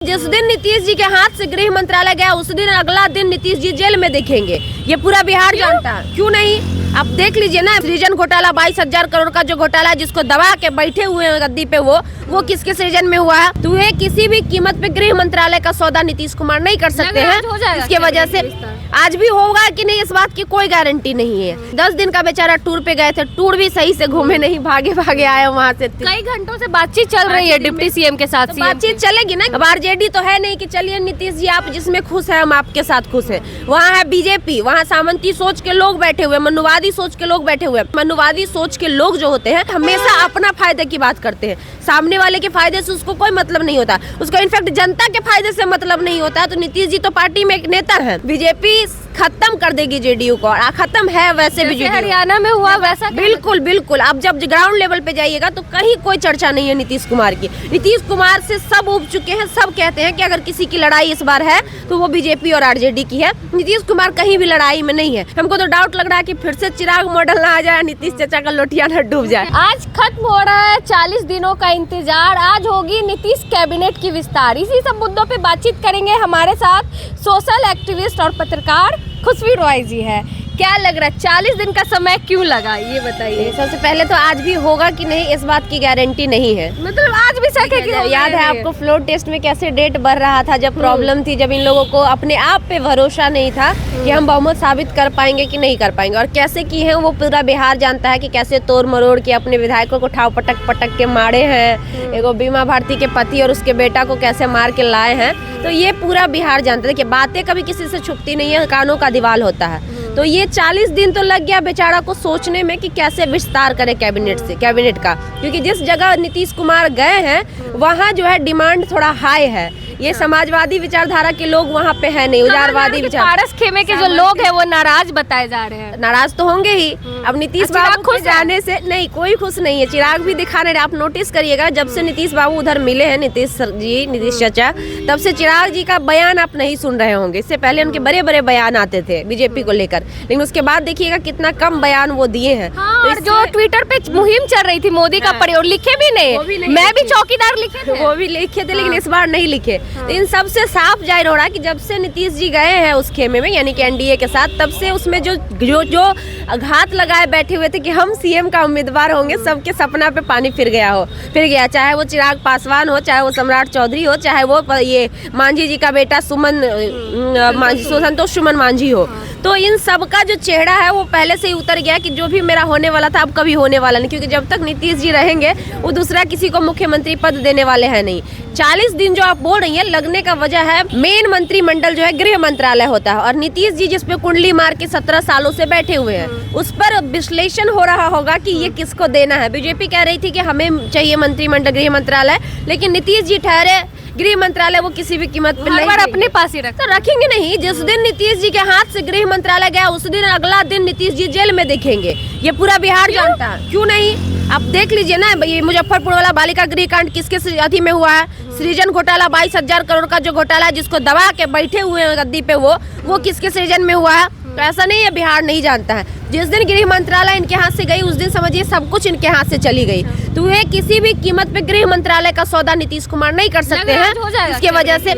जिस दिन नीतीश जी के हाथ से गृह मंत्रालय गया उस दिन अगला दिन नीतीश जी जेल में दिखेंगे। ये पूरा बिहार जानता है। क्यों नहीं? आप देख लीजिए ना, सृजन घोटाला 22,000 करोड़ का जो घोटाला जिसको दबा के बैठे हुए हैं गद्दी पे, वो किसके सृजन में हुआ है? तो ये किसी भी कीमत पे गृह मंत्रालय का सौदा नीतीश कुमार नहीं कर सकते हैं। इसके वजह से आज भी होगा कि नहीं, इस बात की कोई गारंटी नहीं है। 10 दिन का बेचारा टूर पे गए थे, टूर भी सही से घूमे नहीं, भागे भागे आए वहाँ से। कई घंटों से बातचीत चल रही है डिप्टी सीएम के साथ। बातचीत चलेगी ना। अब आरजेडी तो है नहीं कि चलिए नीतीश जी आप जिसमें खुश है हम आपके साथ खुश हैं। वहाँ है बीजेपी, वहाँ सामंती सोच के लोग बैठे हुए, मनुवादी सोच के लोग बैठे हुए। मनुवादी सोच के लोग जो होते हैं हमेशा अपना फायदे की बात करते हैं, सामने वाले के फायदे से उसको कोई मतलब नहीं होता, उसको इनफैक्ट जनता के फायदे से मतलब नहीं होता। तो नीतीश जी तो पार्टी में एक नेता है, बीजेपी खत्म कर देगी जेडीयू को, और खत्म है वैसे भी हरियाणा में हुआ वैसा। बिल्कुल बिल्कुल। अब जब ग्राउंड लेवल पे जाइएगा तो कहीं कोई चर्चा नहीं है नीतीश कुमार की। नीतीश कुमार से सब उब चुके हैं, सब कहते हैं कि अगर किसी की लड़ाई इस बार है तो वो बीजेपी और आरजेडी की है। नीतीश कुमार कहीं भी लड़ाई में नहीं है। हमको तो डाउट लग रहा है कि फिर से चिराग मॉडल ना आ जाए, नीतीश चाचा का लोटिया न डूब जाए। आज खत्म हो रहा है 40 दिनों का इंतजार। आज होगी नीतीश कैबिनेट की विस्तार। इसी सब मुद्दों पे बातचीत करेंगे। हमारे साथ सोशल एक्टिविस्ट और पत्रकार खुशबू रॉय जी है। क्या लग रहा है 40 दिन का समय क्यों लगा, ये बताइए। सबसे पहले तो आज भी होगा कि नहीं इस बात की गारंटी नहीं है। मतलब आज भी शक है कि याद है आपको फ्लोर टेस्ट में कैसे डेट बढ़ रहा था, जब प्रॉब्लम थी, जब इन लोगों को अपने आप पे भरोसा नहीं था कि हम बहुमत साबित कर पाएंगे कि नहीं कर पाएंगे, और कैसे की है वो पूरा बिहार जानता है कि कैसे तोड़ मरोड़ के अपने विधायकों को ठाव पटक पटक के मारे हैं। एगो बीमा भारती के पति और उसके बेटा को कैसे मार के लाए हैं, तो ये पूरा बिहार जानता है कि बातें कभी किसी से छुपती नहीं है, कानों का दीवाल होता है। तो ये 40 दिन तो लग गया बेचारा को सोचने में कि कैसे विस्तार करे कैबिनेट का, क्योंकि जिस जगह नीतीश कुमार गए हैं वहाँ जो है डिमांड थोड़ा हाई है। ये समाजवादी विचारधारा के लोग वहाँ पे है नहीं, उदारवादी विचार। पारस खेमे के जो लोग हैं वो नाराज बताए जा रहे हैं। नाराज तो होंगे ही। अब नीतीश बाबू खुश जाने से नहीं, कोई खुश नहीं है। चिराग भी दिखा रहे, आप नोटिस करिएगा, जब से नीतीश बाबू उधर मिले हैं, नीतीश चाचा, तब से चिराग जी का बयान आप नहीं सुन रहे होंगे। इससे पहले उनके बड़े बड़े बयान आते थे बीजेपी को लेकर, लेकिन उसके बाद देखिएगा कितना कम बयान वो दिए हैं। और जो ट्विटर पे मुहिम चल रही थी मोदी का प्रयोग, लिखे भी नहीं, मैं भी चौकीदार लिखे थे, वो भी लिखे थे, लेकिन इस बार नहीं लिखे। इन सब से साफ जाहिर हो रहा है कि जब से नीतीश जी गए हैं उस खेमे में, यानी कि एनडीए के साथ, तब से उसमें जो घात लगाए बैठे हुए थे कि हम सीएम का उम्मीदवार होंगे, सबके सपना पे पानी फिर गया। चाहे वो चिराग पासवान हो, चाहे वो सम्राट चौधरी हो, चाहे वो ये मांझी जी का बेटा संतोष सुमन मांझी हो। तो इन सब का जो चेहरा है वो पहले से ही उतर गया कि जो भी मेरा होने वाला था अब कभी होने वाला नहीं, क्योंकि जब तक नीतीश जी रहेंगे वो दूसरा किसी को मुख्यमंत्री पद देने वाले हैं नहीं। 40 दिन जो आप बोल रही हैं लगने का वजह है, मेन मंत्रिमंडल जो है गृह मंत्रालय होता है, और नीतीश जी जिसपे कुंडली मार के 17 सालों से बैठे हुए हैं, उस पर विश्लेषण हो रहा होगा कि ये किसको देना है। बीजेपी कह रही थी कि हमें चाहिए मंत्रिमंडल गृह मंत्रालय, लेकिन नीतीश जी ठहरे गृह मंत्रालय वो किसी भी कीमत पर नहीं, अपने पास ही रखेंगे नहीं। जिस दिन नीतीश जी के हाथ से गृह मंत्रालय गया उस दिन अगला दिन नीतीश जी जेल में दिखेंगे। ये पूरा बिहार जानता है। क्यों नहीं? आप देख लीजिए ना, ये मुजफ्फरपुर वाला बालिका गृह कांड किसके अधीन में हुआ है? सृजन घोटाला 22,000 करोड़ का जो घोटाला है जिसको दबा के बैठे हुए हैं गद्दी पे, वो किसके सृजन में हुआ है? तो ऐसा नहीं है बिहार नहीं जानता है। जिस दिन गृह मंत्रालय इनके हाथ से गई उस दिन समझिए सब कुछ इनके हाथ से चली गई। तो ये किसी भी कीमत पे गृह मंत्रालय का सौदा नीतीश कुमार नहीं कर सकते हैं। इसके वजह से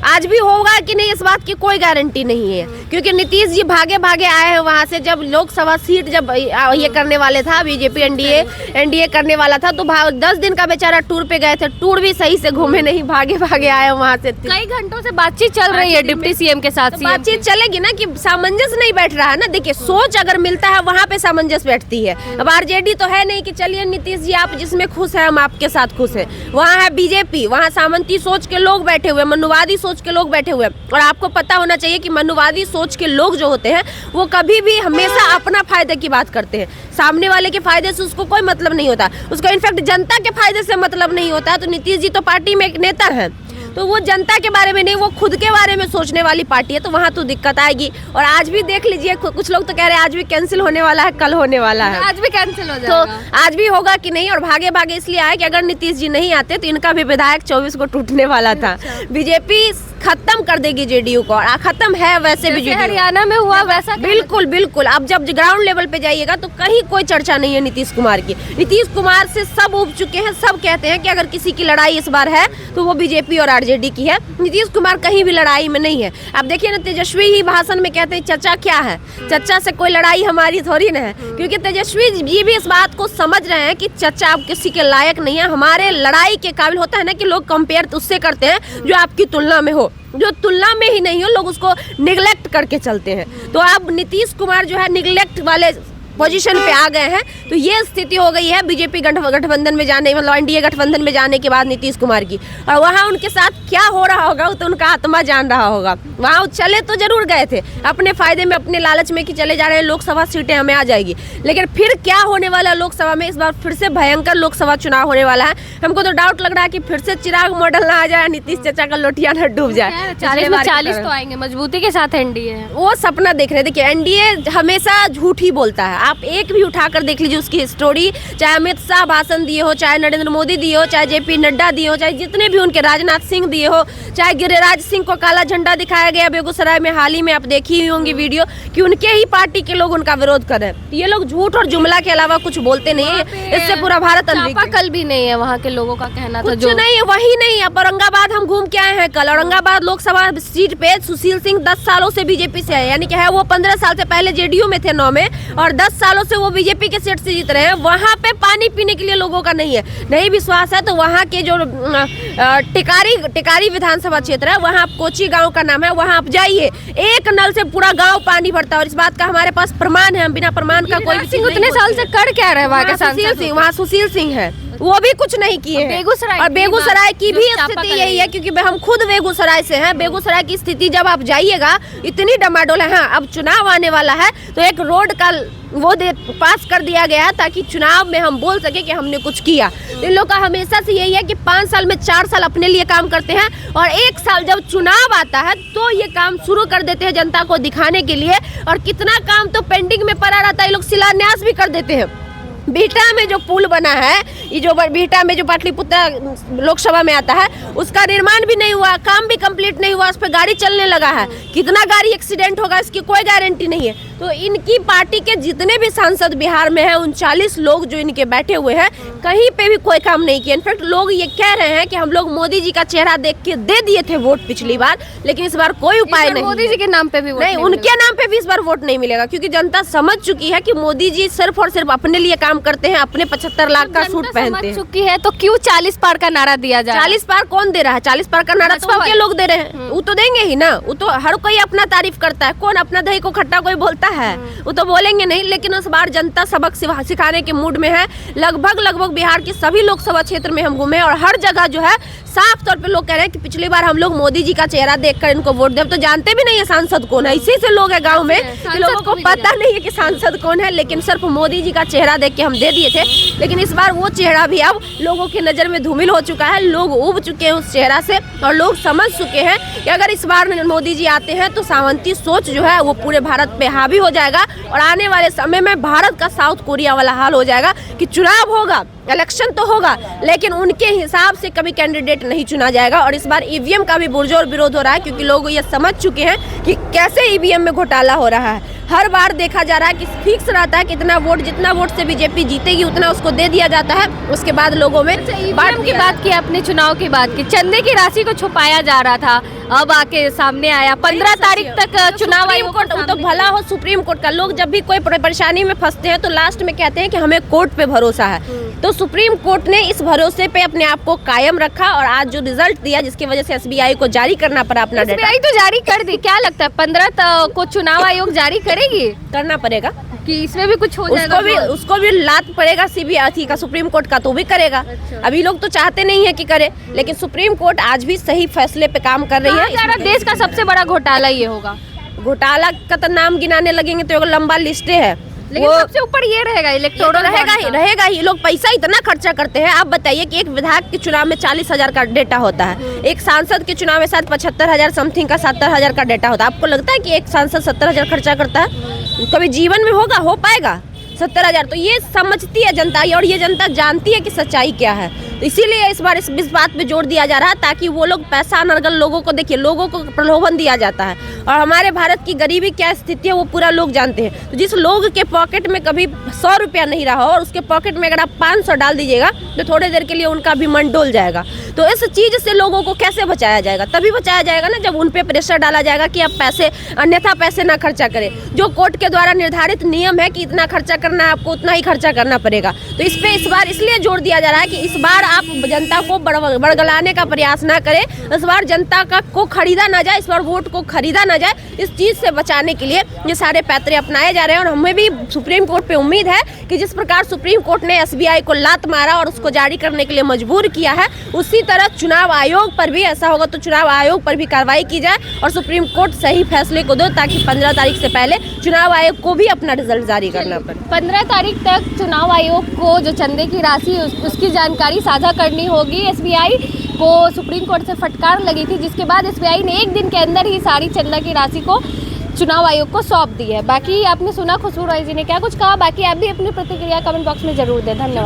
आज भी होगा कि नहीं इस बात की कोई गारंटी नहीं है, क्योंकि नीतीश जी भागे भागे आए हैं वहाँ से। जब लोकसभा सीट जब ये करने वाले था, बीजेपी एनडीए करने वाला था, तो 10 दिन का बेचारा टूर पे गए थे, टूर भी सही से घूमे नहीं, भागे भागे आए वहाँ से। कई घंटों से बातचीत चल रही है डिप्टी सीएम के साथ। बातचीत चलेगी ना, कि सामंजस्य नहीं बैठ रहा है ना। देखिए सोच अगर मिलता है वहाँ पे सामंजस्य बैठती है। अब आरजेडी तो है नहीं कि चलिए नीतीश जी आप जिसमें खुश है हम आपके साथ खुश हैं। वहाँ है बीजेपी, वहाँ सामंती सोच के लोग बैठे हुए, मनुवादी सोच के लोग बैठे हुए। और आपको पता होना चाहिए कि मनुवादी सोच के लोग जो होते हैं वो कभी भी हमेशा अपना फायदे की बात करते हैं, सामने वाले के फायदे से उसको कोई मतलब नहीं होता, उसको इनफैक्ट जनता के फायदे से मतलब नहीं होता। तो नीतीश जी तो पार्टी में एक नेता है, तो वो जनता के बारे में नहीं, वो खुद के बारे में सोचने वाली पार्टी है। तो वहाँ तो दिक्कत आएगी। और आज भी देख लीजिए, कुछ लोग तो कह रहे हैं आज भी कैंसिल होने वाला है, कल होने वाला है, आज भी कैंसिल हो जाएगा। तो आज भी होगा कि नहीं, और भागे भागे इसलिए आए कि अगर नीतीश जी नहीं आते तो इनका भी विधायक 24 को टूटने वाला था। बीजेपी खत्म कर देगी जेडीयू को, और खत्म है वैसे भी हरियाणा में हुआ वैसा। बिल्कुल बिल्कुल। अब जब ग्राउंड लेवल पे जाइएगा तो कहीं कोई चर्चा नहीं है नीतीश कुमार की। नीतीश कुमार से सब उब चुके हैं, सब कहते हैं कि अगर किसी की लड़ाई इस बार है तो वो बीजेपी और आरजेडी आरजेडी की है। नीतीश कुमार कहीं भी लड़ाई में नहीं है। अब देखिए ना, तेजस्वी ही भाषण में कहते हैं चचा क्या है, चचा से कोई लड़ाई हमारी थोड़ी ना है, क्योंकि तेजस्वी जी भी इस बात को समझ रहे हैं कि चचा आप किसी के लायक नहीं है। हमारे लड़ाई के काबिल होता है ना कि लोग कंपेयर उससे करते हैं जो आपकी तुलना में हो, जो तुलना में ही नहीं हो लोग उसको निगलेक्ट करके चलते हैं। तो अब नीतीश कुमार जो है निगलेक्ट वाले पोजीशन पे आ गए हैं। तो ये स्थिति हो गई है बीजेपी गठबंधन में जाने, मतलब एनडीए गठबंधन में जाने के बाद नीतीश कुमार की। और वहाँ उनके साथ क्या हो रहा होगा वो तो उनका आत्मा जान रहा होगा। वहाँ चले तो जरूर गए थे अपने फायदे में, अपने लालच में कि चले जा रहे हैं लोकसभा सीटें हमें आ जाएगी, लेकिन फिर क्या होने वाला लोकसभा में, इस बार फिर से भयंकर लोकसभा चुनाव होने वाला है। हमको तो डाउट लग रहा है कि फिर से चिराग मॉडल ना आ जाए, नीतीश चाचा का लोटिया न डूब जाए। 40 तो आएंगे मजबूती के साथ एनडीए है। वो सपना देख रहे हैं। देखिए एनडीए हमेशा झूठ ही बोलता है। आप एक भी उठाकर देख लीजिए उसकी स्टोरी, चाहे अमित शाह भाषण दिए हो, चाहे नरेंद्र मोदी दिए हो, चाहे जेपी नड्डा दिए हो, चाहे जितने भी उनके राजनाथ सिंह दिए हो, चाहे गिरिराज सिंह को काला झंडा दिखाया गया बेगूसराय में हाल ही में, आप देखी हुई होंगी वीडियो कि उनके ही पार्टी के लोग उनका विरोध कर रहे हैं। ये लोग झूठ और जुमला के अलावा कुछ बोलते नहीं है। इससे पूरा भारत कल भी नहीं है, वहाँ के लोगों का कहना था जो नहीं है वही नहीं है। औरंगाबाद हम घूम के आए हैं कल। औरंगाबाद लोकसभा सीट पे सुशील सिंह 10 सालों से बीजेपी से है, यानी कि है वो 15 साल से पहले जेडीयू में थे 9 में, और 10 सालों से वो बीजेपी के सीट से जीत रहे हैं। वहाँ पे पानी पीने के लिए लोगों का नहीं है, नहीं विश्वास है तो वहाँ के जो टिकारी विधानसभा क्षेत्र है, वहाँ कोची गांव का नाम है, वहाँ आप जाइए, एक नल से पूरा गांव पानी भरता है। और इस बात का हमारे पास प्रमाण है, हम बिना प्रमाण का कोई भी उतने साल से कर क्या रहे वहाँ के सांसद? वहाँ सुशील सिंह है, वो भी कुछ नहीं किए हैं। बेगूसराय की भी स्थिति यही है, क्योंकि हम खुद बेगूसराय से हैं। बेगूसराय की स्थिति जब आप जाइएगा इतनी डमाडोल है। हाँ, अब चुनाव आने वाला है तो एक रोड का वो पास कर दिया गया ताकि चुनाव में हम बोल सके कि हमने कुछ किया। इन लोग का हमेशा से यही है कि 5 साल में 4 साल अपने लिए काम करते हैं, और 1 साल जब चुनाव आता है तो ये काम शुरू कर देते हैं जनता को दिखाने के लिए। और कितना काम तो पेंडिंग में पड़ा रहता है, ये लोग शिलान्यास भी कर देते हैं। बिहटा में जो पुल बना है, ये जो बिहटा में जो पाटलिपुत्र लोकसभा में आता है, उसका निर्माण भी नहीं हुआ, काम भी कंप्लीट नहीं हुआ, उस पर गाड़ी चलने लगा है। कितना गाड़ी एक्सीडेंट होगा इसकी कोई गारंटी नहीं है। तो इनकी पार्टी के जितने भी सांसद बिहार में हैं, 39 लोग जो इनके बैठे हुए हैं, कहीं पे भी कोई काम नहीं किया। इनफैक्ट लोग ये कह रहे हैं कि हम लोग मोदी जी का चेहरा देख के दे दिए थे वोट पिछली बार, लेकिन इस बार कोई उपाय नहीं। मोदी जी के नाम पे भी नहीं, उनके नाम पे भी इस बार वोट नहीं मिलेगा, क्योंकि जनता समझ चुकी है कि मोदी जी सिर्फ और सिर्फ अपने लिए काम करते हैं, अपने 75 लाख का सूट पहनते हैं। चुकी है तो क्यों 40 पार का नारा दिया जाए? 40 पार कौन दे रहा है? 40 पार का नारा तो उनके लोग दे रहे हैं, वो तो देंगे ही ना। वो तो हर कोई अपना तारीफ करता है, कौन अपना दही को खट्टा कोई बोलता है? वो तो बोलेंगे नहीं। लेकिन इस बार जनता सबक सिखाने के मूड में है। लगभग बिहार के सभी लोकसभा क्षेत्र में हम घूमे, और हर जगह जो है साफ तौर पे लोग कह रहे हैं कि पिछली बार हम लोग मोदी जी का चेहरा देखकर इनको वोट दे। तो जानते भी नहीं है सांसद कौन है, इसी से लोग है गांव में कि लोगों को पता नहीं है कि सांसद कौन है, लेकिन सिर्फ मोदी जी का चेहरा देख के हम दे दिए थे। लेकिन इस बार वो चेहरा भी अब लोगों की नजर में धूमिल हो चुका है। लोग उब चुके हैं उस चेहरा से, और लोग समझ चुके हैं कि अगर इस बार मोदी जी आते हैं तो सावंती सोच जो है वो पूरे भारत पे हावी हो जाएगा, और आने वाले समय में भारत का साउथ कोरिया वाला हाल हो जाएगा कि चुनाव होगा, इलेक्शन तो होगा, लेकिन उनके हिसाब से कभी कैंडिडेट नहीं चुना जाएगा। और इस बार ईवीएम का भी पुरजोर विरोध हो रहा है, क्योंकि लोग ये समझ चुके हैं कि कैसे ईवीएम में घोटाला हो रहा है। हर बार देखा जा रहा है कि फिक्स रहता है कितना वोट, जितना वोट से बीजेपी जीतेगी उतना उसको दे दिया जाता है। उसके बाद लोगों में ईवीएम की बात की, अपने चुनाव की बात की, चंदे की राशि को छुपाया जा रहा था, अब आके सामने आया। 15 तारीख तक चुनाव आयोग कोर्ट, तो भला हो सुप्रीम कोर्ट का। लोग जब भी कोई परेशानी में फंसते हैं तो लास्ट में कहते हैं कि हमें कोर्ट पे भरोसा है। तो सुप्रीम कोर्ट ने इस भरोसे पे अपने आप को कायम रखा, और आज जो रिजल्ट दिया जिसकी वजह से एसबीआई को जारी करना पड़ा अपना डेटा। एसबीआई तो जारी कर दी, क्या लगता है 15 को चुनाव आयोग जारी करेगी? करना पड़ेगा कि इसमें भी कुछ हो जाएगा। उसको भी लात पड़ेगा सीबीआई का, सुप्रीम कोर्ट का, तो भी करेगा। अभी लोग तो चाहते नहीं है कि करे, लेकिन सुप्रीम कोर्ट आज भी सही फैसले पे काम कर रही है। देश का सबसे बड़ा घोटाला ये होगा। घोटाला का तो नाम गिनाने लगेंगे तो एक लंबा लिस्ट है, लेकिन सबसे ऊपर ये रहेगा, इलेक्टोरल रहेगा ही। लोग पैसा इतना खर्चा करते हैं। आप बताइए कि एक विधायक के चुनाव में 40,000 का डेटा होता है, एक सांसद के चुनाव में शायद 75,000 समथिंग का 70,000 का डेटा होता है। आपको लगता है कि एक सांसद 70,000 खर्चा करता है? कभी जीवन में होगा, हो पाएगा 70,000? तो ये समझती है जनता, और ये जनता जानती है कि सच्चाई क्या है। तो इसीलिए इस बार इस बात पे जोर दिया जा रहा है, ताकि वो लोग पैसा अनर्गल लोगों को, देखिए लोगों को प्रलोभन दिया जाता है, और हमारे भारत की गरीबी क्या स्थिति है वो पूरा लोग जानते हैं। तो जिस लोग के पॉकेट में कभी 100 रुपया नहीं रहा हो, और उसके पॉकेट में अगर आप 500 डाल दीजिएगा तो थोड़ी देर के लिए उनका भी मन डोल जाएगा। तो इस चीज से लोगों को कैसे बचाया जाएगा? तभी बचाया जाएगा ना जब उन पे प्रेशर डाला जाएगा कि आप पैसे, अन्यथा पैसे ना खर्चा करें। जो कोर्ट के द्वारा निर्धारित नियम है कि इतना खर्चा करना है, आपको उतना ही खर्चा करना पड़ेगा। तो इस पे इस बार इसलिए जोर दिया जा रहा है कि इस बार आप जनता को बड़गलाने का प्रयास ना करें, इस बार जनता को खरीदा ना जाए, इस बार वोट को खरीदा ना जाए। इस चीज से बचाने के लिए ये सारे पैतरे अपनाए जा रहे हैं। और हमें भी सुप्रीम कोर्ट पे उम्मीद है कि जिस प्रकार सुप्रीम कोर्ट ने SBI को लात मारा और उसको जारी करने के लिए मजबूर किया है, उसी तरह चुनाव आयोग पर भी ऐसा होगा तो चुनाव आयोग पर भी कार्रवाई की जाए और सुप्रीम कोर्ट सही फैसले को दो, ताकि 15 तारीख से पहले चुनाव आयोग को भी अपना रिजल्ट जारी करना पड़े। 15 तारीख तक चुनाव आयोग को जो चंदे की राशि उसकी जानकारी साझा करनी होगी। SBI को सुप्रीम कोर्ट से फटकार लगी थी, जिसके बाद SBI ने एक दिन के अंदर ही सारी चंदा की राशि को चुनाव आयोग को सौंप दी है। बाकी आपने सुना खुशबू रॉय जी ने क्या कुछ कहा, बाकी आप भी अपनी प्रतिक्रिया कमेंट बॉक्स में जरूर दें। धन्यवाद।